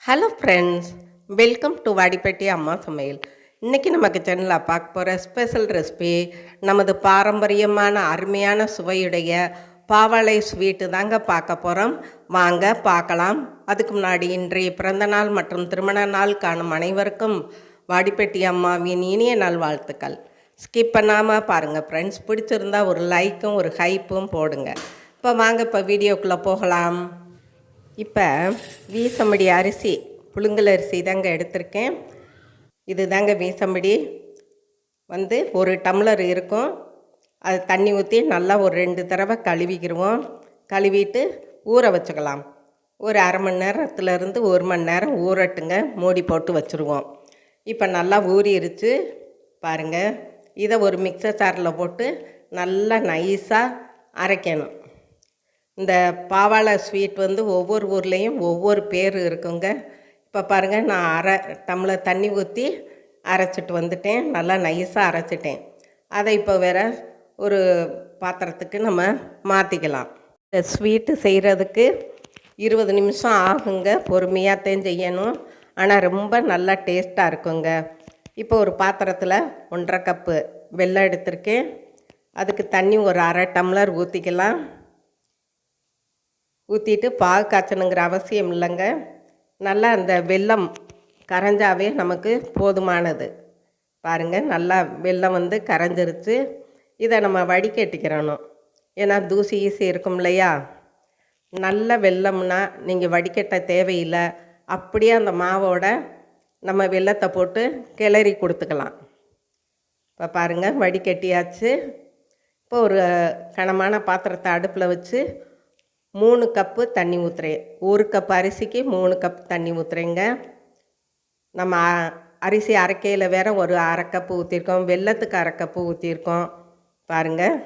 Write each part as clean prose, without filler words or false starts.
Hello friends, welcome to Vadipatti அம்மா சமையல். இன்றைக்கி நமக்கு சேனலில் பார்க்க போகிற ஸ்பெஷல் ரெசிபி நமது பாரம்பரியமான அருமையான சுவையுடைய பாவாழை ஸ்வீட்டு தாங்க பார்க்க போகிறோம். வாங்க பார்க்கலாம். அதுக்கு முன்னாடி இன்றைய பிறந்தநாள் மற்றும் திருமண நாள் காணும் அனைவருக்கும் வாடிப்பட்டி அம்மாவின் இனிய நாள் வாழ்த்துக்கள். ஸ்கிப் பண்ணாமல் பாருங்கள் ஃப்ரெண்ட்ஸ். பிடிச்சிருந்தா ஒரு லைக்கும் ஒரு ஹைப்பும் போடுங்க. இப்போ வாங்க இப்போ வீடியோக்குள்ளே போகலாம். இப்போ வீசம்படி அரிசி, புழுங்கல் அரிசி தாங்க எடுத்திருக்கேன். இது தாங்க வீசம்படி. ஒரு டம்ளர் இருக்கும். அது தண்ணி ஊற்றி நல்லா ஒரு 2 தடவை கழுவிக்கிடுவோம். கழுவிட்டு ஊற வச்சுக்கலாம். ஒரு அரை மணி நேரத்துலேருந்து 1 மணி நேரம் ஊறட்டுங்க. மூடி போட்டு வச்சுருவோம். இப்போ நல்லா ஊறிடுச்சு பாருங்கள். இதை ஒரு மிக்சர் ஜாரில் போட்டு நல்லா நைஸாக அரைக்கணும். இந்த பாவாழை ஸ்வீட் ஒவ்வொரு ஊர்லேயும் ஒவ்வொரு பேர் இருக்குங்க. இப்போ பாருங்கள், நான் அரை டம்ளர் தண்ணி ஊற்றி அரைச்சிட்டு வந்துட்டேன். நல்லா நைஸாக அரைச்சிட்டேன். அதை இப்போ வேறு ஒரு பாத்திரத்துக்கு நம்ம மாற்றிக்கலாம். இந்த ஸ்வீட்டு செய்கிறதுக்கு 20 நிமிஷம் ஆகுங்க. பொறுமையாகத்தான் செய்யணும். ஆனால் ரொம்ப நல்லா டேஸ்ட்டாக இருக்குங்க. இப்போ ஒரு பாத்திரத்தில் 1.5 கப்பு வெல்லம் எடுத்திருக்கேன். அதுக்கு தண்ணி ஒரு அரை டம்ளர் ஊற்றிக்கலாம். ஊற்றிட்டு பாகு காய்ச்சணுங்கிற அவசியம் இல்லைங்க. நல்லா அந்த வெல்லம் கரைஞ்சாவே நமக்கு போதுமானது. பாருங்கள், நல்லா வெல்லம் கரைஞ்சிருச்சு. இதை நம்ம வடிகட்டிக்கிறணும். ஏன்னா தூசி ஈசி இருக்கும் இல்லையா. நல்ல வெல்லம்னா நீங்கள் வடிகட்ட தேவையில்லை. அப்படியே அந்த மாவோட நம்ம வெல்லத்தை போட்டு கிளறி கொடுத்துக்கலாம். இப்போ பாருங்கள், வடிகட்டியாச்சு. இப்போ ஒரு கனமான பாத்திரத்தை அடுப்பில் வச்சு 3 கப்பு தண்ணி ஊற்றுறேன். 1 கப் அரிசிக்கு 3 கப் தண்ணி ஊற்றுறேங்க. நம்ம அரிசி அரைக்கையில் வேறு ஒரு அரை கப்பு ஊற்றிருக்கோம். வெல்லத்துக்கு அரை கப்பு ஊற்றிருக்கோம். பாருங்கள்,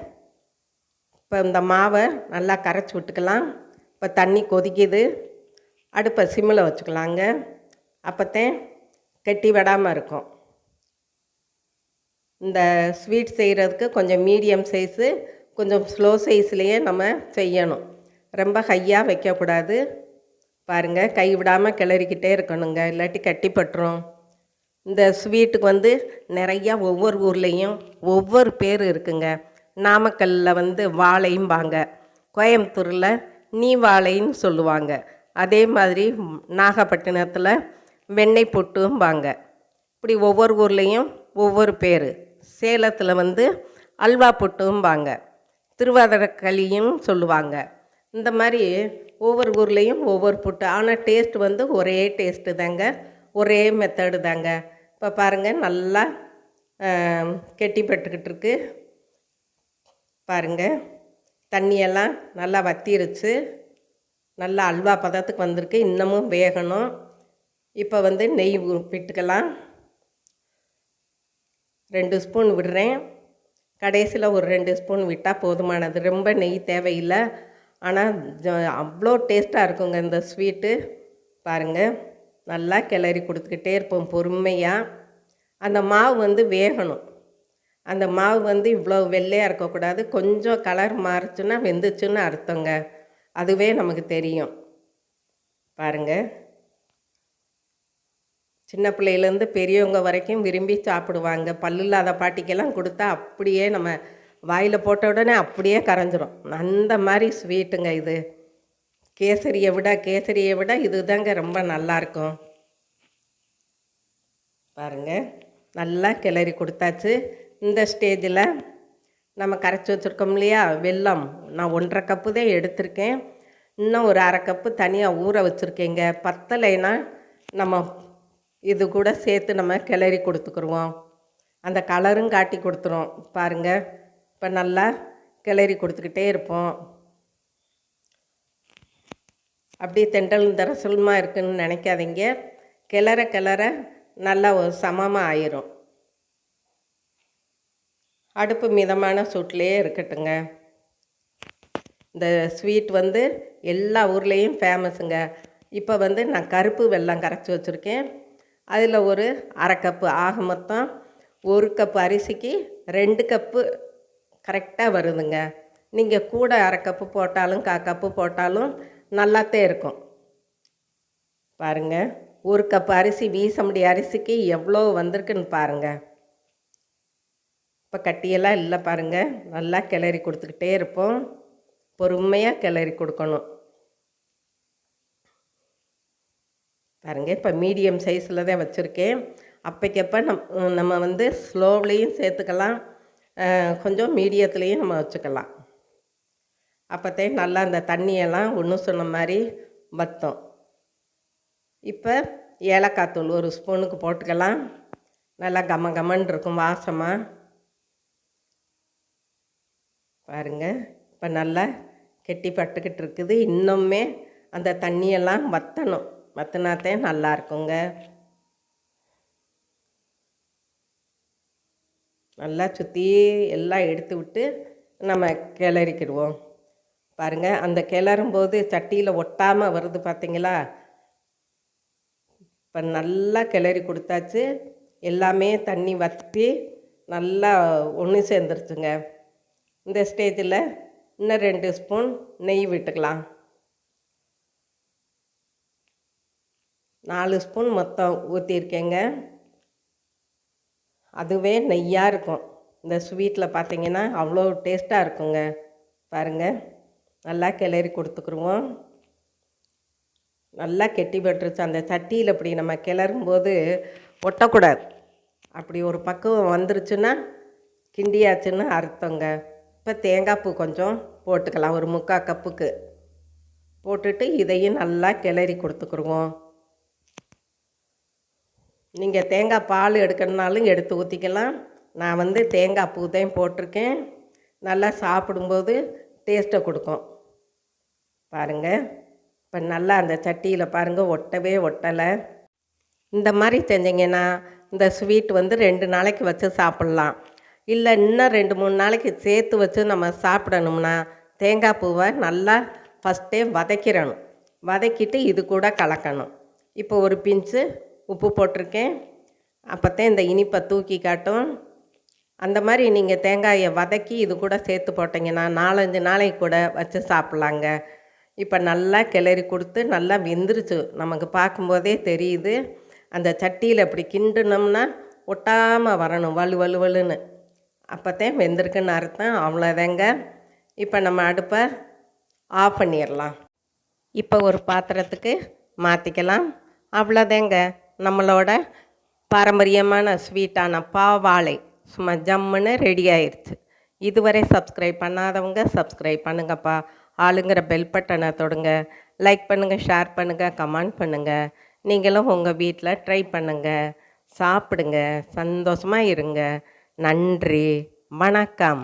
இப்போ இந்த மாவை நல்லா கரைச்சி விட்டுக்கலாம். இப்போ தண்ணி கொதிக்குது. அடுப்பை சிம்மில் வச்சுக்கலாங்க. அப்போத்தான் கெட்டி விடாமல் இருக்கும். இந்த ஸ்வீட் செய்கிறதுக்கு கொஞ்சம் மீடியம் சைஸு, கொஞ்சம் ஸ்லோ சைஸ்லேயே நம்ம செய்யணும். ரொம்ப ஹையாக வைக்கக்கூடாது. பாருங்கள், கை விடாமல் கிளறிக்கிட்டே இருக்கணுங்க, இல்லாட்டி கட்டிப்பட்டுரும். இந்த ஸ்வீட்டுக்கு நிறையா ஒவ்வொரு ஊர்லேயும் ஒவ்வொரு பேர் இருக்குங்க. நாமக்கல்லில் வாழைம்பாங்க, கோயம்புத்தூரில் நீ வாழைன்னு சொல்லுவாங்க. அதே மாதிரி நாகப்பட்டினத்தில் வெண்ணெய் பொட்டும்பாங்க. இப்படி ஒவ்வொரு ஊர்லேயும் ஒவ்வொரு பேர். சேலத்தில் அல்வா பொட்டும்பாங்க, திருவாதிரக்களியும் சொல்லுவாங்க. இந்த மாதிரி ஒவ்வொரு ஊர்லேயும் ஒவ்வொரு புட்டு. ஆனால் டேஸ்ட் ஒரே டேஸ்ட்டு தாங்க, ஒரே மெத்தடு தாங்க. இப்போ பாருங்கள், நல்லா கெட்டிப்பட்டுக்கிட்டு இருக்கு. பாருங்கள், தண்ணியெல்லாம் நல்லா வத்திருச்சு. நல்லா அல்வா பதத்துக்கு வந்திருக்கு. இன்னமும் வேகணும். இப்போ நெய் விட்டுக்கலாம். 2 ஸ்பூன் விடுறேன். கடைசியில் ஒரு 2 ஸ்பூன் விட்டால் போதுமானது. ரொம்ப நெய் தேவையில்லை. ஆனால் அவ்வளோ டேஸ்ட்டாக இருக்குங்க இந்த ஸ்வீட்டு. பாருங்கள், நல்லா கிளறி கொடுத்துக்கிட்டே இருப்போம் பொறுமையாக. அந்த மாவு வேகணும். அந்த மாவு இவ்வளோ வெள்ளையாக இருக்கக்கூடாது. கொஞ்சம் கலர் மாறுச்சுன்னா வெந்துச்சுன்னு அர்த்தங்க. அதுவே நமக்கு தெரியும். பாருங்கள், சின்ன பிள்ளையிலேருந்து பெரியவங்க வரைக்கும் விரும்பி சாப்பிடுவாங்க. பல்லில்லாத பாட்டிக்கெல்லாம் கொடுத்தா அப்படியே நம்ம வாயில் போட்ட உடனே அப்படியே கரைஞ்சிரும். அந்த மாதிரி ஸ்வீட்டுங்க இது. கேசரியை விட இது தாங்க ரொம்ப நல்லாயிருக்கும். பாருங்கள், நல்லா கிளறி கொடுத்தாச்சு. இந்த ஸ்டேஜில் நம்ம கரைச்சி வச்சுருக்கோம் இல்லையா வெல்லம், நான் 1.5 கப்பு தான் எடுத்திருக்கேன். இன்னும் ஒரு அரை கப்பு தனியாக ஊற வச்சுருக்கேங்க. பத்தலைன்னா நம்ம இது கூட சேர்த்து நம்ம கிளறி கொடுத்துக்குருவோம். அந்த கலரும் காட்டி கொடுத்துரும். பாருங்கள், இப்போ நல்லா கிளறி கொடுத்துக்கிட்டே இருப்போம். அப்படியே தெண்டல் தரசலமாக இருக்குதுன்னு நினைக்காதீங்க. கிளற நல்லா ஒரு சமமாக ஆயிரும். அடுப்பு மிதமான சூட்லேயே இருக்கட்டுங்க. இந்த ஸ்வீட் எல்லா ஊர்லேயும் ஃபேமஸுங்க. இப்போ நான் கருப்பு வெல்லம் கரைச்சி வச்சுருக்கேன். அதில் ஒரு அரை கப்பு, ஆக மொத்தம் 1 கப்பு அரிசிக்கு 2 கப்பு கரெக்டாக வருதுங்க. நீங்கள் கூட அரை கப்பு போட்டாலும் 1/4 கப்பு போட்டாலும் நல்லாத்தே இருக்கும். பாருங்கள், 1 கப் அரிசி வீசம்படி அரிசிக்கு எவ்வளோ வந்திருக்குன்னு பாருங்கள். இப்போ கட்டியெல்லாம் இல்லை பாருங்கள். நல்லா கிளறி கொடுத்துக்கிட்டே இருப்போம். பொறுமையாக கிளறி கொடுக்கணும். பாருங்கள், இப்போ மீடியம் சைஸில் தான் வச்சுருக்கேன். அப்போக்கப்போ நம்ம வந்து ஸ்லோவ்லேயும் சேர்த்துக்கலாம், கொஞ்சம் மீடியத்துலேயும் நம்ம வச்சுக்கலாம். அப்போத்தே நல்லா அந்த தண்ணியெல்லாம் ஒன்று சொன்ன மாதிரி வற்றும். இப்போ ஏலக்காய் தூள் 1 ஸ்பூனுக்கு போட்டுக்கலாம். நல்லா கம கமன்னு இருக்கும் வாசமாக. பாருங்கள், இப்போ நல்லா கெட்டி பட்டுக்கிட்டு இருக்குது. இன்னுமே அந்த தண்ணியெல்லாம் வற்றணும். வற்றினாத்தே நல்லா இருக்குங்க. நல்லா சுற்றி எல்லாம் எடுத்து விட்டு நம்ம கிளறிக்கிடுவோம். பாருங்கள், அந்த கிளறும்போது சட்டியில் ஒட்டாமல் வருது பார்த்தீங்களா? இப்போ நல்லா கிளறி கொடுத்தாச்சு. எல்லாமே தண்ணி வற்றி நல்லா ஒன்று சேர்ந்துருச்சுங்க. இந்த ஸ்டேஜில் இன்னும் 2 ஸ்பூன் நெய் விட்டுக்கலாம். 4 ஸ்பூன் மொத்தம் ஊற்றிருக்கேங்க. அதுவே நெய்யாக இருக்கும். இந்த ஸ்வீட்டில் பார்த்தீங்கன்னா அவ்வளோ டேஸ்ட்டாக இருக்குங்க. பாருங்கள், நல்லா கிளறி கொடுத்துக்குருவோம். நல்லா கெட்டி பட்டுருச்சு. அந்த சட்டியில் இப்படி நம்ம கிளறும்போது ஒட்டக்கூடாது. அப்படி ஒரு பக்குவம் வந்துருச்சுன்னா கிண்டியாச்சுன்னு அர்த்தங்க. இப்போ தேங்காய் பூ கொஞ்சம் போட்டுக்கலாம், ஒரு 3/4 கப்புக்கு போட்டுட்டு இதையும் நல்லா கிளறி கொடுத்துக்குருவோம். நீங்கள் தேங்காய் பால் எடுக்கணுனாலும் எடுத்து ஊற்றிக்கலாம். நான் வந்து தேங்காய் பூ தான் போட்டிருக்கேன். நல்லா சாப்பிடும்போது டேஸ்ட்டை கொடுக்கும். பாருங்கள், இப்போ நல்லா அந்த சட்டியில் பாருங்கள் ஒட்டவே ஒட்டலை. இந்த மாதிரி செஞ்சிங்கன்னா இந்த ஸ்வீட் வந்து 2 நாளைக்கு வச்சு சாப்பிட்லாம். இல்லை இன்னும் 2-3 நாளைக்கு சேர்த்து வச்சு நம்ம சாப்பிடணும்னா தேங்காய் பூவை நல்லா ஃபஸ்ட்டே வதக்கிடணும். வதக்கிட்டு இது கூட கலக்கணும். இப்போ ஒரு பிஞ்சு உப்பு போட்டிருக்கேன். அப்போத்தான் இந்த இனிப்பை தூக்கி காட்டும். அந்த மாதிரி நீங்கள் தேங்காயை வதக்கி இது கூட சேர்த்து போட்டிங்கன்னா 4-5 நாளைக்கு கூட வச்சு சாப்பிட்லாங்க. இப்போ நல்லா கிளறி கொடுத்து நல்லா வெந்துருச்சு. நமக்கு பார்க்கும்போதே தெரியுது. அந்த சட்டியில் இப்படி கிண்டுனோம்னா ஒட்டாமல் வரணும், வலுவலுன்னு. அப்போத்தான் வெந்திருக்குன்னு அர்த்தம். அவ்வளோதாங்க. இப்போ நம்ம அடுப்பை ஆஃப் பண்ணிடலாம். இப்போ ஒரு பாத்திரத்துக்கு மாற்றிக்கலாம். அவ்வளோதாங்க, நம்மளோட பாரம்பரியமான ஸ்வீட்டான பாவாழை சும்மா ஜம்முன்னு ரெடி ஆயிடுச்சு. இதுவரை சப்ஸ்கிரைப் பண்ணாதவங்க சப்ஸ்கிரைப் பண்ணுங்கப்பா. ஆளுங்கிற பெல் பட்டனை தொடுங்க. லைக் பண்ணுங்கள், ஷேர் பண்ணுங்கள், கமெண்ட் பண்ணுங்கள். நீங்களும் உங்கள் வீட்டில் ட்ரை பண்ணுங்கள், சாப்பிடுங்க, சந்தோஷமாக இருங்க. நன்றி, வணக்கம்.